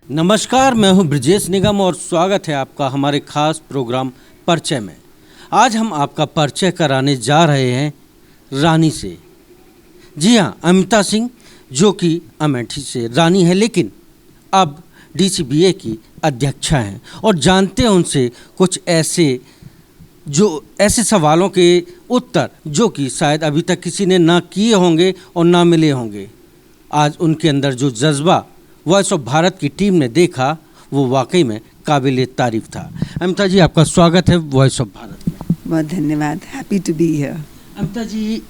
नमस्कार, मैं हूं ब्रजेश निगम और स्वागत है आपका हमारे खास प्रोग्राम परिचय में। आज हम आपका परिचय कराने जा रहे हैं रानी से। जी हां, अमिता सिंह जो कि अमेठी से रानी है, लेकिन अब डीसीबीए की अध्यक्षा हैं और जानते हैं उनसे कुछ ऐसे सवालों के उत्तर जो कि शायद अभी तक किसी ने ना किए होंगे और ना मिले होंगे। आज उनके अंदर जो जज्बा वॉइस ऑफ भारत की टीम ने देखा वो वाकई में काबिल तारीफ था। अमिता जी, आपका स्वागत है वॉइस ऑफ भारत में। बहुत धन्यवाद, happy to be here. Amita ji,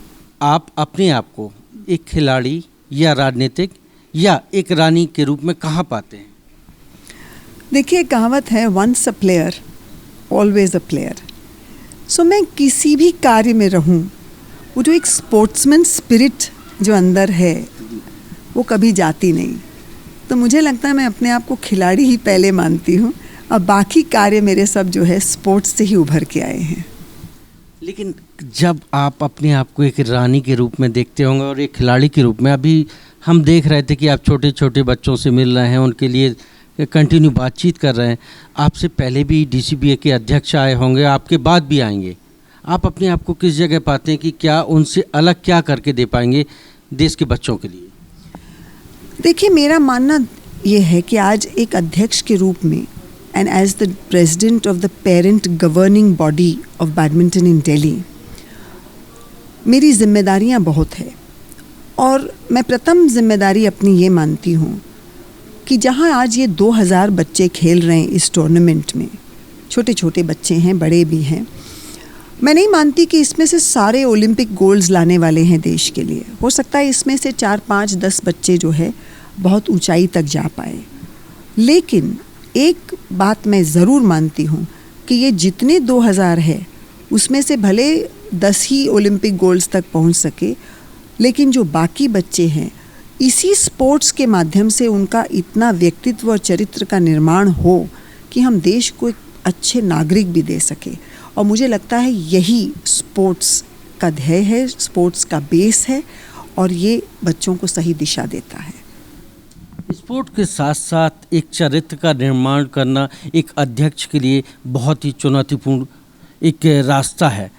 आप अपने आप को एक खिलाड़ी या राजनीतिक या एक रानी के रूप में कहाँ पाते हैं? देखिए, कहावत है once a player always a player. So मैं किसी भी कार्य में रहूं, वो जो एक स्पोर्ट्समैन स्पिरिट जो अंदर है वो कभी जाती नहीं। तो मुझे लगता है मैं अपने आप को खिलाड़ी ही पहले मानती हूँ और बाकी कार्य मेरे सब जो है स्पोर्ट्स से ही उभर के आए हैं। लेकिन जब आप अपने आप को एक रानी के रूप में देखते होंगे और एक खिलाड़ी के रूप में, अभी हम देख रहे थे कि आप छोटे छोटे बच्चों से मिल रहे हैं, उनके लिए कंटिन्यू बातचीत कर रहे हैं। आपसे पहले भी डीसीबीए के अध्यक्ष आए होंगे, आपके बाद भी आएंगे। आप अपने आप को किस जगह पाते हैं कि क्या उनसे अलग क्या करके दे पाएंगे देश के बच्चों के लिए? देखिए, मेरा मानना ये है कि आज एक अध्यक्ष के रूप में and as the president of the parent governing body of badminton in Delhi, मेरी जिम्मेदारियां बहुत है। और मैं प्रथम जिम्मेदारी अपनी ये मानती हूँ कि जहाँ आज ये 2000 बच्चे खेल रहे हैं इस टूर्नामेंट में, छोटे छोटे बच्चे हैं, बड़े भी हैं, मैं नहीं मानती कि इसमें से सारे ओलंपिक गोल्ड्स लाने वाले हैं देश के लिए। हो सकता है इसमें से 4, 5, 10 बच्चे जो है बहुत ऊंचाई तक जा पाए। लेकिन एक बात मैं ज़रूर मानती हूँ कि ये जितने 2000 है उसमें से भले 10 ही ओलंपिक गोल्ड्स तक पहुँच सके, लेकिन जो बाकी बच्चे हैं इसी स्पोर्ट्स के माध्यम से उनका इतना व्यक्तित्व और चरित्र का निर्माण हो कि हम देश को एक अच्छे नागरिक भी दे सके। और मुझे लगता है यही स्पोर्ट्स का ध्येय है, स्पोर्ट्स का बेस है और ये बच्चों को सही दिशा देता है। स्पोर्ट के साथ साथ एक चरित्र का निर्माण करना एक अध्यक्ष के लिए बहुत ही चुनौतीपूर्ण एक रास्ता है।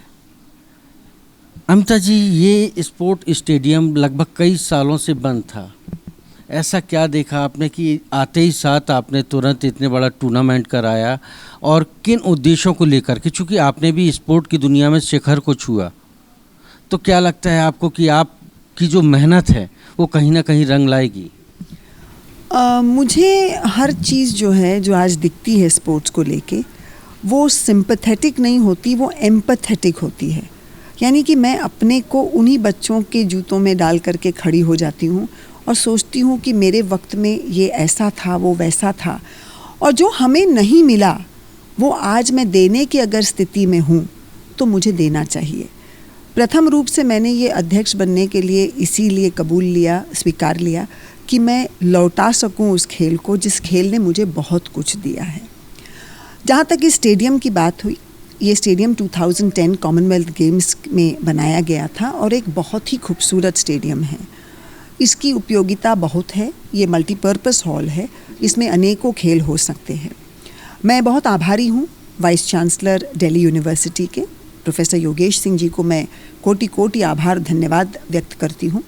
अमिता जी, ये स्पोर्ट स्टेडियम लगभग कई सालों से बंद था। ऐसा क्या देखा आपने कि आते ही साथ आपने तुरंत इतने बड़ा टूर्नामेंट कराया, और किन उद्देश्यों को लेकर के? चूँकि आपने भी स्पोर्ट की दुनिया में शिखर को छुआ, तो क्या लगता है आपको कि आपकी जो मेहनत है वो कहीं ना कहीं रंग लाएगी? मुझे हर चीज़ जो है जो आज दिखती है स्पोर्ट्स को लेके, वो सिंपैथेटिक नहीं होती, वो एम्पैथेटिक होती है। यानी कि मैं अपने को उन्हीं बच्चों के जूतों में डाल करके खड़ी हो जाती हूँ और सोचती हूँ कि मेरे वक्त में ये ऐसा था, वो वैसा था, और जो हमें नहीं मिला वो आज मैं देने की अगर स्थिति में हूँ तो मुझे देना चाहिए। प्रथम रूप से मैंने ये अध्यक्ष बनने के लिए इसीलिए स्वीकार लिया कि मैं लौटा सकूं उस खेल को जिस खेल ने मुझे बहुत कुछ दिया है। जहाँ तक इस स्टेडियम की बात हुई, ये स्टेडियम 2010 कॉमनवेल्थ गेम्स में बनाया गया था और एक बहुत ही खूबसूरत स्टेडियम है। इसकी उपयोगिता बहुत है। ये मल्टीपर्पस हॉल है, इसमें अनेकों खेल हो सकते हैं। मैं बहुत आभारी हूँ वाइस चांसलर दिल्ली यूनिवर्सिटी के प्रोफेसर योगेश सिंह जी को। मैं कोटि कोटि आभार धन्यवाद व्यक्त करती हूँ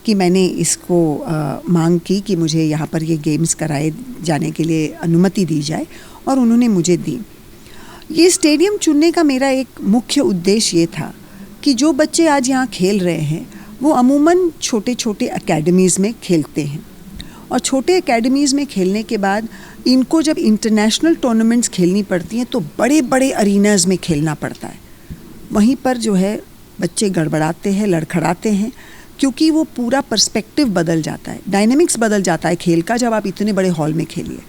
कि मैंने इसको मांग की कि मुझे यहाँ पर ये गेम्स कराए जाने के लिए अनुमति दी जाए, और उन्होंने मुझे दी। ये स्टेडियम चुनने का मेरा एक मुख्य उद्देश्य ये था कि जो बच्चे आज यहाँ खेल रहे हैं वो अमूमन छोटे छोटे एकेडमीज़ में खेलते हैं, और छोटे एकेडमीज़ में खेलने के बाद इनको जब इंटरनेशनल टूर्नामेंट्स खेलनी पड़ती हैं तो बड़े बड़े अरीनाज़ में खेलना पड़ता है। वहीं पर जो है बच्चे गड़बड़ाते हैं, लड़खड़ाते हैं, क्योंकि वो पूरा पर्सपेक्टिव बदल जाता है, डायनेमिक्स बदल जाता है खेल का जब आप इतने बड़े हॉल में खेलिए।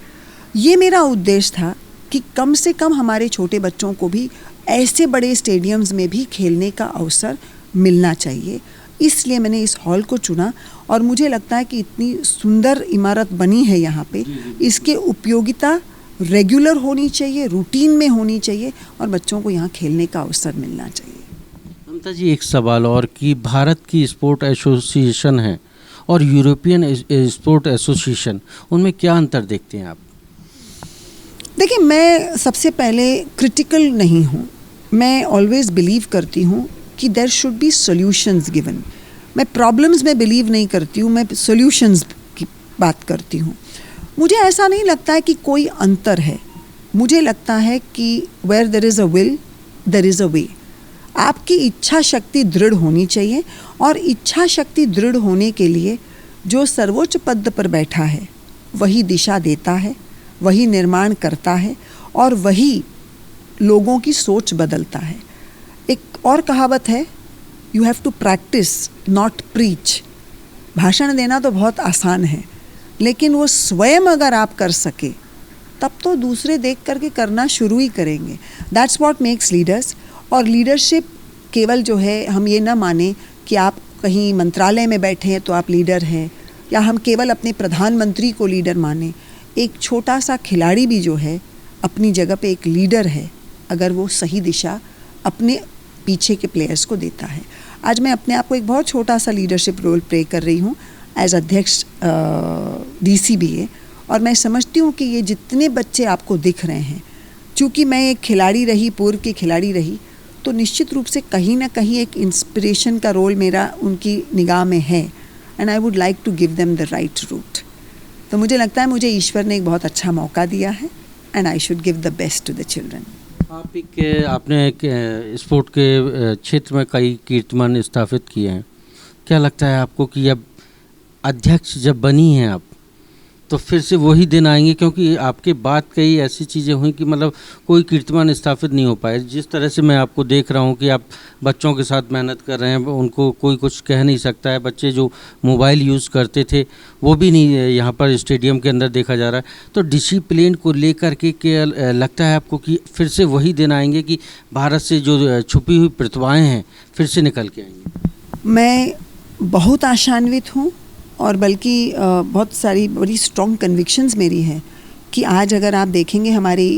ये मेरा उद्देश्य था कि कम से कम हमारे छोटे बच्चों को भी ऐसे बड़े स्टेडियम्स में भी खेलने का अवसर मिलना चाहिए। इसलिए मैंने इस हॉल को चुना, और मुझे लगता है कि इतनी सुंदर इमारत बनी है यहाँ पे, इसके उपयोगिता रेगुलर होनी चाहिए, रूटीन में होनी चाहिए, और बच्चों को यहाँ खेलने का अवसर मिलना चाहिए। ममता जी, एक सवाल और कि भारत की स्पोर्ट एसोसिएशन है और यूरोपियन स्पोर्ट एसोसिएशन, उनमें क्या अंतर देखते हैं आप? देखिए, मैं सबसे पहले क्रिटिकल नहीं हूँ। मैं ऑलवेज बिलीव करती हूँ कि there should be solutions given. मैं प्रॉब्लम्स में बिलीव नहीं करती हूँ, मैं सॉल्यूशंस की बात करती हूँ। मुझे ऐसा नहीं लगता है कि कोई अंतर है। मुझे लगता है कि where there is a will there is a way. आपकी इच्छा शक्ति दृढ़ होनी चाहिए, और इच्छा शक्ति दृढ़ होने के लिए जो सर्वोच्च पद पर बैठा है वही दिशा देता है, वही निर्माण करता है, और वही लोगों की सोच बदलता है। एक और कहावत है, you have to practise not preach. भाषण देना तो बहुत आसान है, लेकिन वो स्वयं अगर आप कर सके तब तो दूसरे देख करके करना शुरू ही करेंगे। That's what makes leaders. और लीडरशिप केवल जो है, हम ये ना माने कि आप कहीं मंत्रालय में बैठे हैं तो आप लीडर हैं, या हम केवल अपने प्रधानमंत्री को लीडर माने। एक छोटा सा खिलाड़ी भी जो है अपनी जगह पे एक लीडर है, अगर वो सही दिशा अपने पीछे के प्लेयर्स को देता है। आज मैं अपने आप को एक बहुत छोटा सा लीडरशिप रोल प्ले कर रही हूँ एज अध्यक्ष DCBA, और मैं समझती हूँ कि ये जितने बच्चे आपको दिख रहे हैं, चूँकि मैं एक खिलाड़ी रही, पूर्व की खिलाड़ी रही, तो निश्चित रूप से कहीं ना कहीं एक इंस्पिरेशन का रोल मेरा उनकी निगाह में है, and I would like to give them the right route. तो मुझे लगता है मुझे ईश्वर ने एक बहुत अच्छा मौका दिया है, and I should give the best to the children. आपने एक स्पोर्ट के क्षेत्र में कई कीर्तिमान स्थापित किए हैं। क्या लगता है आपको कि अब अध्यक्ष जब बनी हैं आप, तो फिर से वही दिन आएंगे? क्योंकि आपके बाद कई ऐसी चीज़ें हुई कि मतलब कोई कीर्तिमान स्थापित नहीं हो पाए। जिस तरह से मैं आपको देख रहा हूँ कि आप बच्चों के साथ मेहनत कर रहे हैं, उनको कोई कुछ कह नहीं सकता है। बच्चे जो मोबाइल यूज़ करते थे वो भी नहीं यहाँ पर स्टेडियम के अंदर देखा जा रहा है। तो डिसिप्लिन को लेकर के क्या लगता है आपको कि फिर से वही दिन आएंगे कि भारत से जो छुपी हुई प्रतिभाएँ हैं फिर से निकल के आएंगी? मैं बहुत आशान्वित हूँ, और बल्कि बहुत सारी बड़ी स्ट्रॉन्ग कन्विक्शंस मेरी हैं कि आज अगर आप देखेंगे हमारी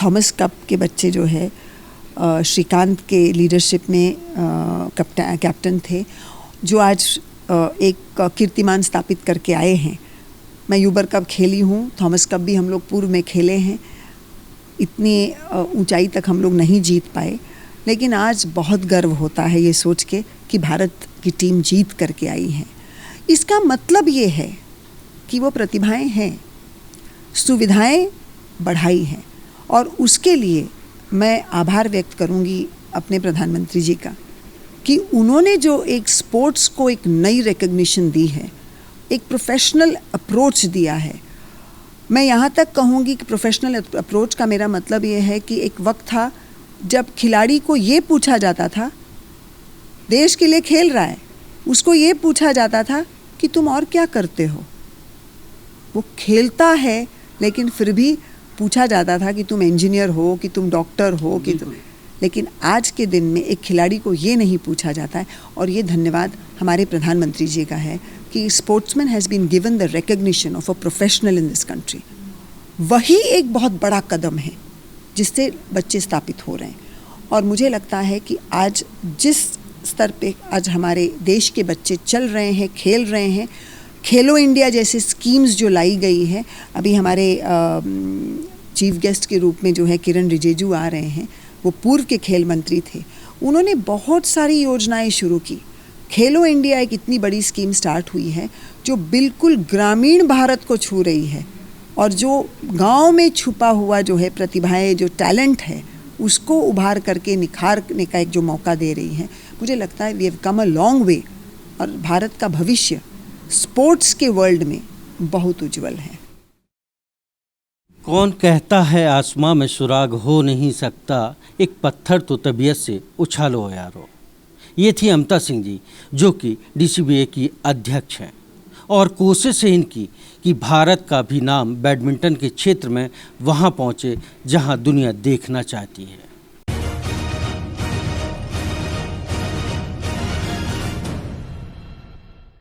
थॉमस कप के बच्चे जो है श्रीकांत के लीडरशिप में कैप्टन थे, जो आज एक कीर्तिमान स्थापित करके आए हैं। मैं यूबर कप खेली हूँ, थॉमस कप भी हम लोग पूर्व में खेले हैं। इतनी ऊंचाई तक हम लोग नहीं जीत पाए, लेकिन आज बहुत गर्व होता है ये सोच के कि भारत की टीम जीत करके आई है। इसका मतलब ये है कि वो प्रतिभाएं हैं, सुविधाएं बढ़ाई हैं, और उसके लिए मैं आभार व्यक्त करूंगी अपने प्रधानमंत्री जी का कि उन्होंने जो एक स्पोर्ट्स को एक नई रिकग्निशन दी है, एक प्रोफेशनल अप्रोच दिया है। मैं यहाँ तक कहूँगी कि प्रोफेशनल अप्रोच का मेरा मतलब ये है कि एक वक्त था जब खिलाड़ी को ये पूछा जाता था, देश के लिए खेल रहा है, उसको ये पूछा जाता था कि तुम और क्या करते हो। वो खेलता है लेकिन फिर भी पूछा जाता था कि तुम इंजीनियर हो, कि तुम डॉक्टर हो, कि तुम। लेकिन आज के दिन में एक खिलाड़ी को ये नहीं पूछा जाता है, और ये धन्यवाद हमारे प्रधानमंत्री जी का है कि sportsman has been given the recognition of a professional in this country. वही एक बहुत बड़ा कदम है जिससे बच्चे स्थापित हो रहे हैं, और मुझे लगता है कि आज जिस स्तर पे आज हमारे देश के बच्चे चल रहे हैं, खेल रहे हैं, खेलो इंडिया जैसे स्कीम्स जो लाई गई है, अभी हमारे चीफ गेस्ट के रूप में जो है किरण रिजिजू आ रहे हैं, वो पूर्व के खेल मंत्री थे। उन्होंने बहुत सारी योजनाएं शुरू की। खेलो इंडिया एक इतनी बड़ी स्कीम स्टार्ट हुई है जो बिल्कुल ग्रामीण भारत को छू रही है, और जो गांव में छुपा हुआ जो है प्रतिभाएं, जो टैलेंट है, उसको उभार करके निखारने का एक जो मौका दे रही है। मुझे लगता है we have come a long way, और भारत का भविष्य स्पोर्ट्स के वर्ल्ड में बहुत उज्जवल है। कौन कहता है आसमां में सुराग हो नहीं सकता, एक पत्थर तो तबीयत से उछालो यारो। ये थी अमृता सिंह जी, जो कि DCBA की अध्यक्ष हैं, और कोशिश है इनकी कि भारत का भी नाम बैडमिंटन के क्षेत्र में वहाँ पहुँचे जहाँ दुनिया देखना चाहती है।